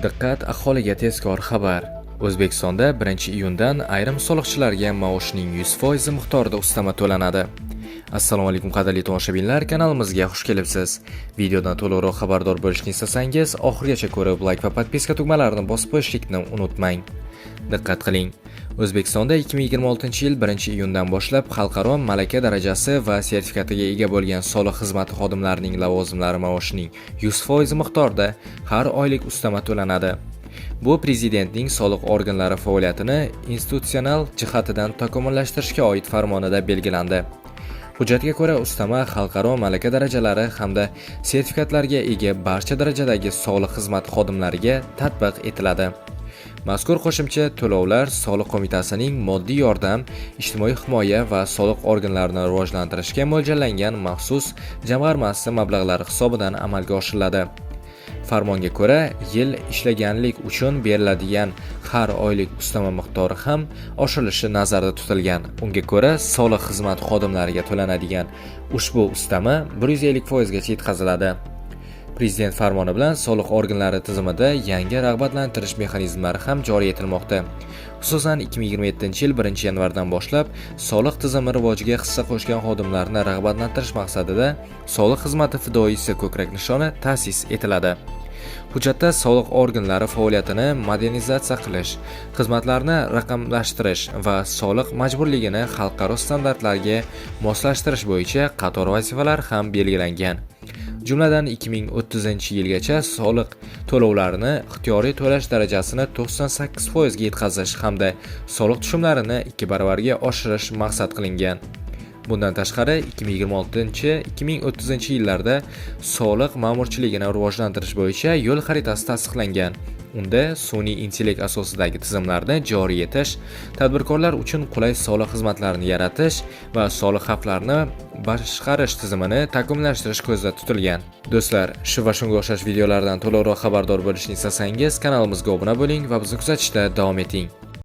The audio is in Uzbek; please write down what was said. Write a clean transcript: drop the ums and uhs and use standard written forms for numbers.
Diqqat, aholiga tezkor xabar. O'zbekistonda 1-iyundan ayrim soliqchilarga maoshning 100% miqdorida ustama to'lanadi. Assalomu alaykum qadrli tomoshabinlar, kanalimizga xush kelibsiz. Videodan to'liqroq xabardor bo'lishni istasangiz, oxirigacha ko'rib, like va podpiska tugmalarini bosib qo'yishlikni unutmang. Diqqat qiling. O'zbekistonda 2026-yil 1-iyundan boshlab xalqaro malaka darajasi va sertifikatiga ega bo'lgan soliq xizmati xodimlarining lavozimlari maoshining 100% miqdorda har oylik ustama to'lanadi. Bu prezidentning soliq organlari faoliyatini institutsional jihatidan takomillashtirishga oid farmonida belgilandi. Hujjatga ko'ra, ustama xalqaro malaka darajalari hamda sertifikatlarga ega barcha darajadagi soliq xizmati xodimlariga tatbiq etiladi. Mazkur qo'shimcha to'lovlar soliq qo'mitasining moddiy yordam, ijtimoiy himoya va soliq organlarini rivojlantirishga mo'ljallangan maxsus jamg'armasi mablag'lari hisobidan amalga oshiriladi. Farmonga ko'ra, yil ishlaganlik uchun beriladigan har oylik ustama miqdori ham oshirilishi nazarda tutilgan. Unga ko'ra, soliq xizmat xodimlariga to'lanadigan ushbu ustama 150% gacha yetkaziladi. Prezident farmoni bilan soliq organlari tizimida yangi rag'batlantirish mexanizmlari ham joriy etilmoqda. Xususan, 2027-yil 1-yanvardan boshlab soliq tizimi rivojiga hissa qo'shgan xodimlarni rag'batlantirish maqsadida soliq xizmati fidoyisi ko'krak nishoni ta'sis etiladi. Hujjatda soliq organlari faoliyatini modernizatsiya qilish, xizmatlarni raqamlashtirish va soliq majburligini xalqaro standartlarga moslashtirish bo'yicha qator vazifalar ham belgilangan. Jumladan 2030-yilgacha soliq to'lovlarini ixtiyoriy to'lash darajasini 98% ga yetkazish hamda soliq tushumlarini 2 baravarga oshirish maqsad qilingan. Bundan tashqari 2026-2030 yillarda soliq ma'murchiligini rivojlantirish bo'yicha yo'l xaritasi tasdiqlangan. Unda sun'iy intellekt asosidagi tizimlarni joriy etish, tadbirkorlar uchun qulay soliq xizmatlarini yaratish va soliq xavflarini boshqarish tizimini takomillashtirish ko'zda tutilgan. Do'stlar, shu va shunga o'xshash videolardan to'liqroq xabardor bo'lishni istasangiz, kanalimizga obuna bo'ling va bizni kuzatishda davom eting.